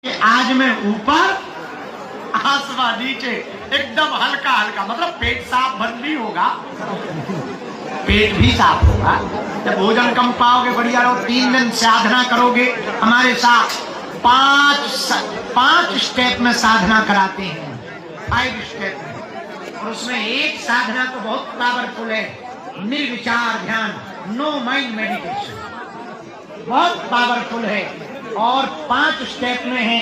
आज मैं ऊपर आसमान नीचे, एकदम हल्का हल्का, मतलब पेट साफ बंद भी होगा, पेट भी साफ होगा। जब भोजन कम पाओगे बढ़िया रहो। 3 दिन साधना करोगे हमारे साथ। 5 स्टेप में साधना कराते हैं, 5 स्टेप में, और उसमें एक साधना तो बहुत पावरफुल है, निर्विचार ध्यान, नो माइंड मेडिटेशन, बहुत पावरफुल है। और 5 स्टेप में है,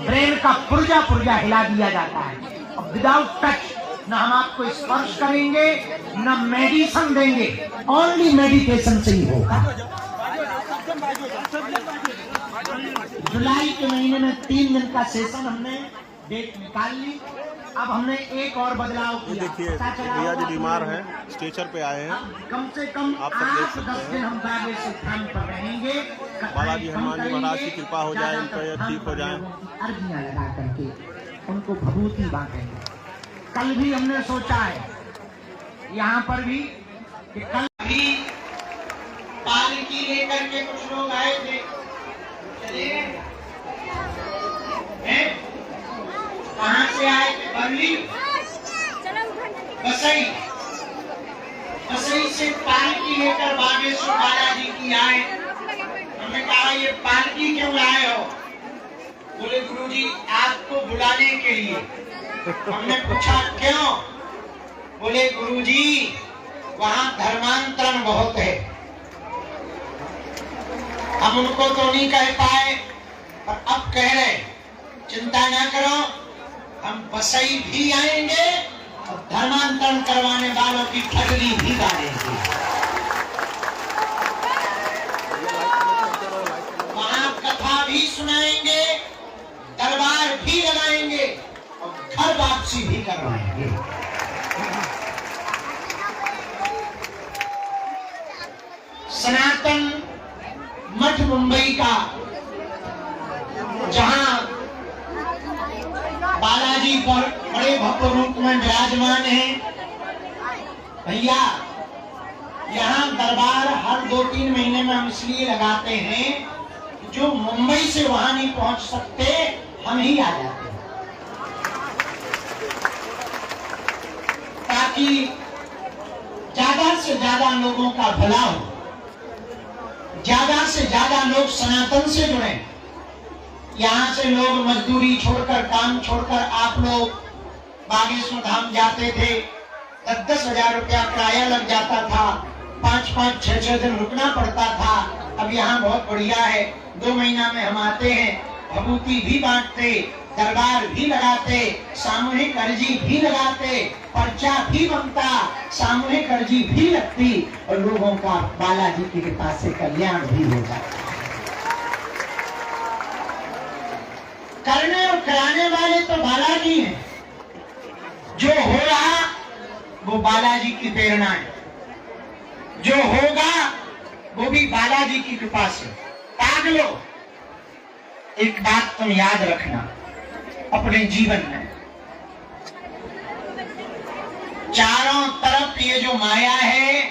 ब्रेन का पुर्जा पुर्जा हिला दिया जाता है। और विदाउट टच, न हम आपको स्पर्श करेंगे न मेडिसिन देंगे, ओनली मेडिटेशन से ही होगा। जुलाई के महीने में 3 दिन का सेशन हमने डेट निकाल ली। अब हमने एक और बदलाव किया। देखिए भैया जी बीमार हैं, स्ट्रेचर पे आए हैं। कम से कम आप सब देख सकते 8-10 दिन हम बाबे से ध्यान पर रहेंगे। बालाजी हनुमान जी महाराज की कृपा हो जाए, इन पर ठीक हो जाए। अर्घियां लगा करके उनको भभूति बांटेंगे। कल भी हमने सोचा है यहाँ पर भी कि कल भी पालकी लेकर के कुछ लोग आए थे, चलिए कहाँ से आए थे? बरली, बसई से पालकी लेकर बागेश्वर बालाजी की आए। हमने कहा ये पालकी क्यों लाए हो? बोले गुरुजी आपको बुलाने के लिए। हमने पूछा क्यों? बोले गुरुजी वहाँ धर्मांतरण बहुत है। हम उनको तो नहीं कह पाए, पर अब कह रहे चिंता ना करो, हम बसई भी आएंगे और धर्मांतरण करवाने वालों की ठगली भी डालेंगे। वहाँ कथा भी सुनाएंगे, दरबार भी लगाएंगे और घर वापसी भी करवाएंगे। सनातन मठ मुंबई का, जहां बालाजी पर बड़े भव्य रूप में विराजमान है। भैया यहाँ दरबार हर 2-3 महीने में हम इसलिए लगाते हैं, जो मुंबई से वहां नहीं पहुंच सकते, हम ही आ जाते हैं, ताकि ज्यादा से ज्यादा लोगों का भला हो, ज्यादा से ज्यादा लोग सनातन से जुड़े। यहाँ से लोग मजदूरी छोड़कर, काम छोड़कर, आप लोग बागेश्वर धाम जाते थे, 10-10 हजार रुपया किराया लग जाता था, 5-5, 6-6 दिन रुकना पड़ता था। अब यहाँ बहुत बढ़िया है, 2 महीना में हम आते हैं, भभूति भी बांटते, दरबार भी लगाते, सामूहिक अर्जी भी लगाते, पर्चा भी बनता, सामूहिक अर्जी भी लगती, और लोगों का बालाजी की कृपा से कल्याण भी हो जाता। करने और कराने वाले तो बालाजी हैं। जो हो रहा वो बालाजी की प्रेरणा है, जो होगा वो भी बालाजी की कृपा से। ताक लो, एक बात तुम याद रखना अपने जीवन में, चारों तरफ ये जो माया है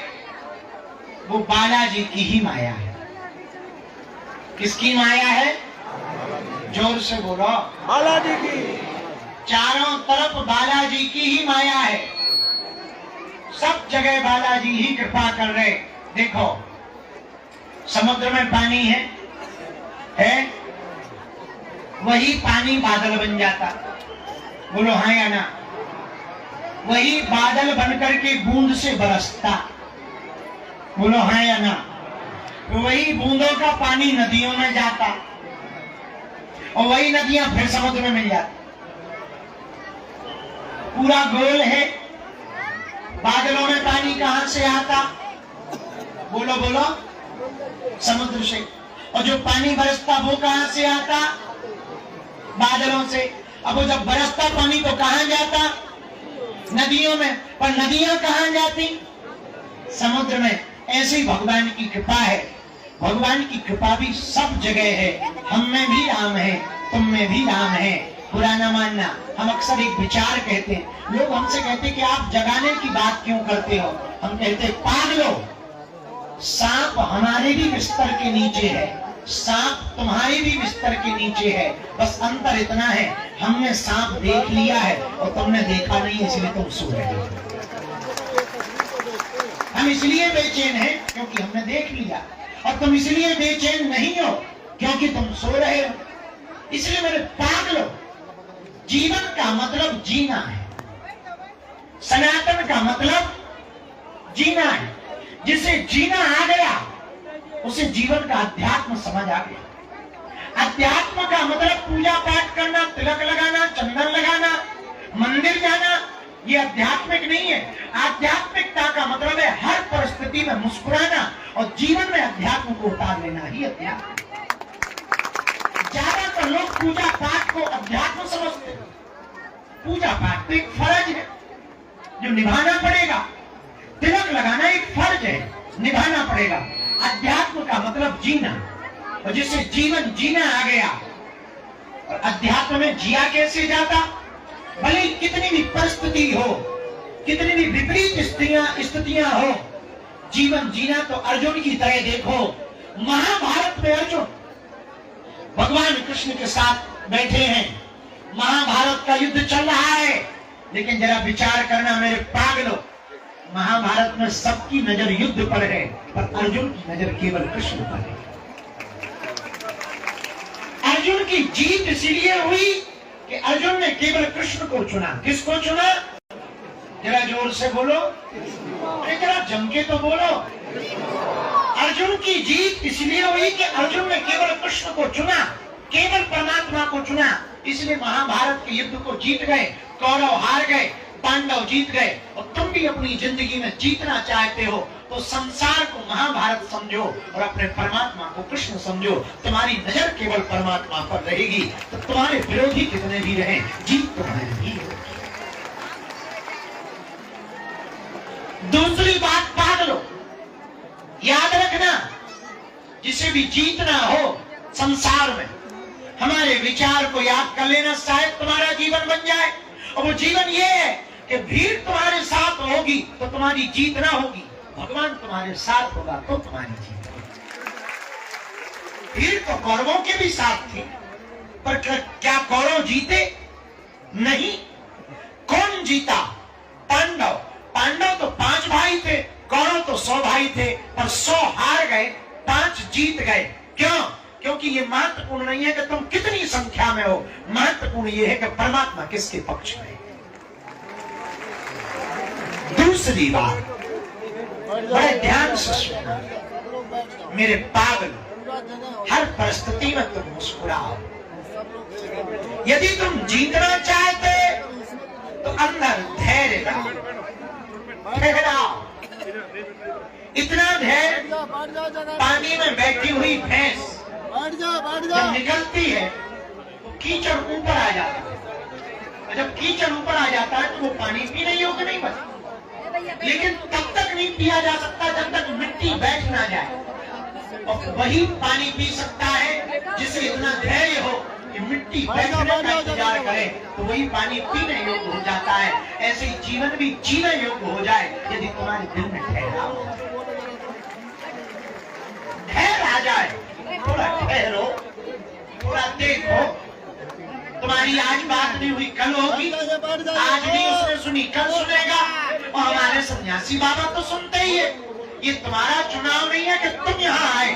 वो बालाजी की ही माया है। किसकी माया है? जोर से बोलो, बालाजी की। चारों तरफ बालाजी की ही माया है, सब जगह बालाजी ही कृपा कर रहे। देखो समुद्र में पानी है, वही पानी बादल बन जाता, बोलो हाँ या ना? वही बादल बनकर के बूंद से बरसता, बोलो हाँ या ना? वही बूंदों का पानी नदियों में जाता, और वही नदियां फिर समुद्र में मिल जाती। पूरा गोल है। बादलों में पानी कहां से आता? बोलो बोलो, समुद्र से। और जो पानी बरसता वो कहां से आता? बादलों से। अब वो जब बरसता पानी तो कहां जाता? नदियों में। पर नदियां कहां जाती? समुद्र में। ऐसे ही भगवान की कृपा है। भगवान की कृपा भी सब जगह है। हम में भी राम है, तुम में भी राम है। पुराना मानना। हम अक्सर एक विचार कहते हैं, लोग हमसे कहते हैं कि आप जगाने की बात क्यों करते हो? हम कहते हैं पागलो, सांप हमारे भी बिस्तर के नीचे है, सांप तुम्हारी भी बिस्तर के नीचे है, बस अंतर इतना है हमने सांप देख लिया है और तुमने देखा नहीं, इसलिए तुम सो रहे हो। हम इसलिए बेचैन हैं क्योंकि हमने देख लिया, और तुम इसलिए बेचैन नहीं हो क्योंकि तुम सो रहे हो। इसलिए मेरे पागलों, जीवन का मतलब जीना है, सनातन का मतलब जीना है। जिसे जीना आ गया उसे जीवन का अध्यात्म समझ आ गया। अध्यात्म का मतलब पूजा पाठ करना, तिलक लगाना, चंदन लगाना, मंदिर जाना, ये आध्यात्मिक नहीं है। आध्यात्मिकता का मतलब है हर परिस्थिति में मुस्कुराना और जीवन में अध्यात्म को उतार लेना ही अध्यात्म। ज्यादातर लोग पूजा पाठ को अध्यात्म समझते हैं। पूजा पाठ तो एक फर्ज है जो निभाना पड़ेगा, तिलक लगाना एक फर्ज है, निभाना पड़ेगा। अध्यात्म का मतलब जीना, और जिसे जीवन जीना आ गया, और अध्यात्म में जिया कैसे जाता, भले कितनी भी परिस्थिति हो, कितनी भी विपरीत स्थितियां हो, जीवन जीना तो अर्जुन की तरह देखो। महाभारत में अर्जुन भगवान कृष्ण के साथ बैठे हैं, महाभारत का युद्ध चल रहा है, लेकिन जरा विचार करना मेरे पागलों, महाभारत में सबकी नजर युद्ध पर है, पर अर्जुन की नजर केवल कृष्ण पर है। अर्जुन की जीत इसीलिए हुई कि अर्जुन ने केवल कृष्ण को चुना। किसको चुना? जरा जोर से बोलो, अरे जरा जम के तो बोलो। अर्जुन की जीत इसलिए हुई कि अर्जुन ने केवल कृष्ण को चुना, केवल परमात्मा को चुना, इसलिए महाभारत के युद्ध को जीत गए। कौरव हार गए, पांडव जीत गए। और तुम भी अपनी जिंदगी में जीतना चाहते हो तो संसार को महाभारत समझो और अपने परमात्मा को कृष्ण समझो। तुम्हारी नजर केवल परमात्मा पर रहेगी तो तुम्हारे विरोधी कितने भी रहे, जीत तुम्हारी ही होगी। दूसरी बात पागलों, याद रखना, जिसे भी जीतना हो संसार में, हमारे विचार को याद कर लेना, शायद तुम्हारा जीवन बन जाए। और वो जीवन ये है कि भीड़ तुम्हारे साथ होगी तो तुम्हारी जीत ना होगी, भगवान तुम्हारे साथ होगा तो तुम्हारी जीत होगी। भीड़ तो कौरवों के भी साथ थी, पर क्या कौरव जीते? नहीं। कौन जीता? पांडव। पांडव तो 5 भाई थे, कौरव तो 100 भाई थे, पर 100 हार गए, 5 जीत गए। क्यों? क्योंकि ये महत्वपूर्ण नहीं है कि तुम कितनी संख्या में हो, महत्वपूर्ण ये है कि परमात्मा किसके पक्ष में है। दूसरी बात, बड़े ध्यान से सुनना मेरे पागल, हर परिस्थिति में तुम मुस्कुराओ। यदि तुम जीतना चाहते तो अंदर धैर्य लाओ, ठहराओ। इतना धैर्य, पानी में बैठी हुई भैंस जब निकलती है तो कीचड़ ऊपर आ जाता है, और जब कीचड़ ऊपर आ जाता है तो वो पानी पी नहीं होगा, नहीं बचता। लेकिन तब तक नहीं पिया जा सकता जब तक मिट्टी बैठ ना जाए, और वही पानी पी सकता है जिसे इतना धैर्य हो कि मिट्टी बैठने का इंतजार करे, तो वही पानी पीने योग्य हो जाता है। ऐसे ही जीवन भी जीने योग्य हो जाए यदि तुम्हारे दिल में ठहराव, धैर्य आ जाए। थोड़ा ठहरो, थोड़ा देखो, तुम्हारी आज बात नहीं हुई कल होगी, आज नहीं उसने सुनी कल सुनेगा। और हमारे सन्यासी बाबा तो सुनते ही है। ये तुम्हारा चुनाव नहीं है कि तुम यहाँ आए,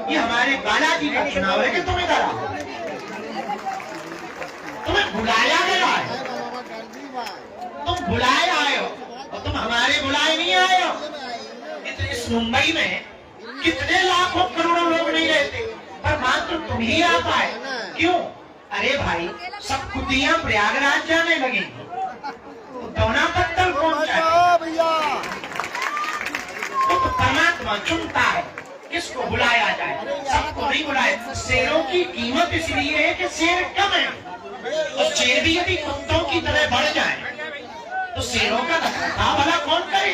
ये हमारे बालाजी का चुनाव है कि तुम इधर आओ। तुम्हें बुलाया गया है, तुम बुलाए आए हो, और तुम हमारे बुलाए नहीं आए हो। इस मुंबई में कितने लाखों करोड़ों लोग नहीं रहते, पर मात्र तुम ही आ पाए। क्यों? अरे भाई, सब कुतियां प्रयागराज जाने लगी, तो दोना पत्तल कौन जाए? तो परमात्मा चुनता है किसको बुलाया जाए, सबको नहीं बुलाए। शेरों की कीमत इसलिए है कि शेर कम है, और शेर भी यदि कुत्तों की तरह बढ़ जाए तो शेरों का रखरखाव भला कौन करे?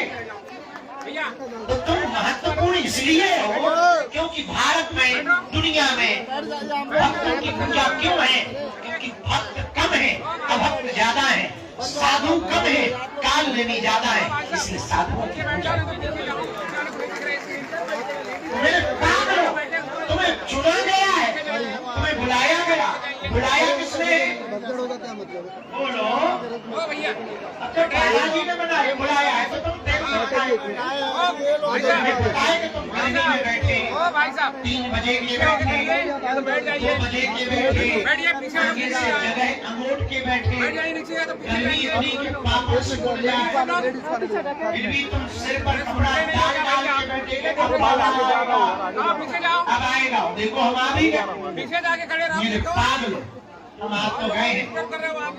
तो तुम महत्वपूर्ण इसलिए हो क्योंकि भारत में, दुनिया में भक्तों की पूजा क्यों है? क्योंकि भक्त कम है, अभक्त ज्यादा है, साधु कम है, काल लेनी ज्यादा है, इसलिए साधुओं की पूजा। मेरे पागलों, तुम्हें चुना गया क्या मतलब है? बोलो। ओ भैया अब तो बालाजी ने बुलाया है तो तुम देख सकते हो। मुझे बताए कि तुम गर्मी में बैठे, ओ भाई साहब 3 बजे के बैठे, तो बैठ 2 जाइए, बजे के बैठे, बैठिए पीछे आगे से जगह अंगूठ के बैठे, बैठ जाइए नीचे तो पीछे गर्मी इतनी कि पापों से उड़ जाए, फिर भी तुम सिर पर कपड़ा डाल के बैठे कि अब बाला आएगा, आप पीछे जाओ, अब आएगा। देखो हम आ भी गए। पीछे जाके खड़े रहो। मेरे पागल, हम आप तो गए हैं, क्या कर रहे हो आप?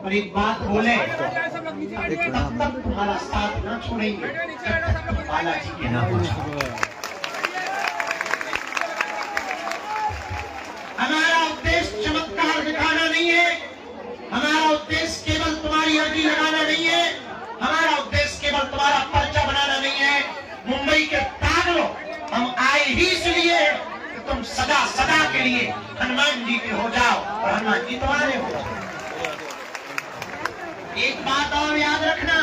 पर एक बात बोले, बैठ जाए सब लोग नीचे बैठिए, तब तक तुम्हारा साथ न छोड़ेंगे बैठिए नीचे बैठो सब लोग। बालाजी के नाम पर। हमारा उद्देश्य चमत्कार दिखाना नहीं है, हमारा उद्देश्य केवल तुम्हारी अर्जी लगाना नहीं है, हमारा उद्देश्य केवल तुम्हारा पर्चा बनाना नहीं है। मुंबई के पागलों, हम आए ही इसलिए कि तुम सदा सदा के लिए हनुमान जी के हो जाओ और हनुमान जी तुम्हारे हो जाओ। एक बात और याद रखना,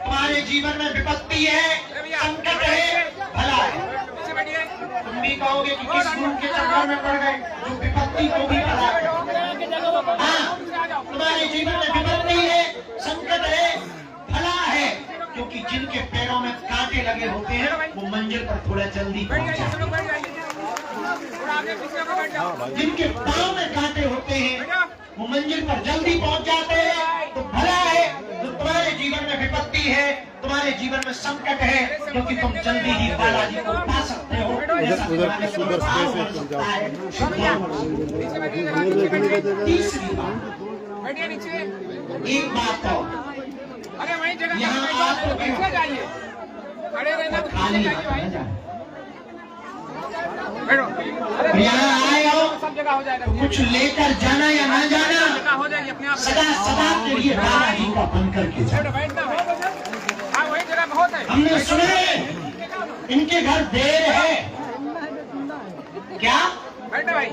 तुम्हारे जीवन में विपत्ति है, संकट है, भला है। पीछे बैठिए, तुम भी कहोगे कि किस गुरु के चक्कर में पड़ गए जो विपत्ति को भी भला है। हाँ, तुम्हारे जीवन में विपत्ति है, संकट है, भला है, क्योंकि जिनके पैरों में कांटे लगे होते हैं वो मंजिल पर थोड़ा जल्दी बैठ पहुंच जाइए सब जाते लोग, बैठ जाइए थोड़ा आगे पीछे को बैठ जाओ। हैं। जिनके पाँव में कांटे होते हैं वो मंजिल पर जल्दी पहुंच जाते हैं। तो भला है, तो तुम्हारे जीवन में विपत्ति है, तुम्हारे जीवन में संकट है, क्योंकि तुम जल्दी ही बालाजी को पा सकते हो। ऐसा तुम्हारे स्वभाव हो सकता है। पीछे बैठिए जरा, पीछे बैठिए, तीसरी बात, बैठिए नीचे। एक बात और, अरे वही जगह यहाँ पे आप बैठो, तो पीछे जाइए, खड़े रहना तो खाली पीछे जाइए भाई, बैठो। यहाँ आए हो सब जगह हो जाएगा, तो कुछ लेकर जाना या ना जाना, जगह हो जाएगी अपने आप। सदा सदा के लिए बालाजी का बन करके जाना। बैठना हो हाँ वही जगह बहुत है। हमने सुने इनके घर देर है, क्या बैठो भाई।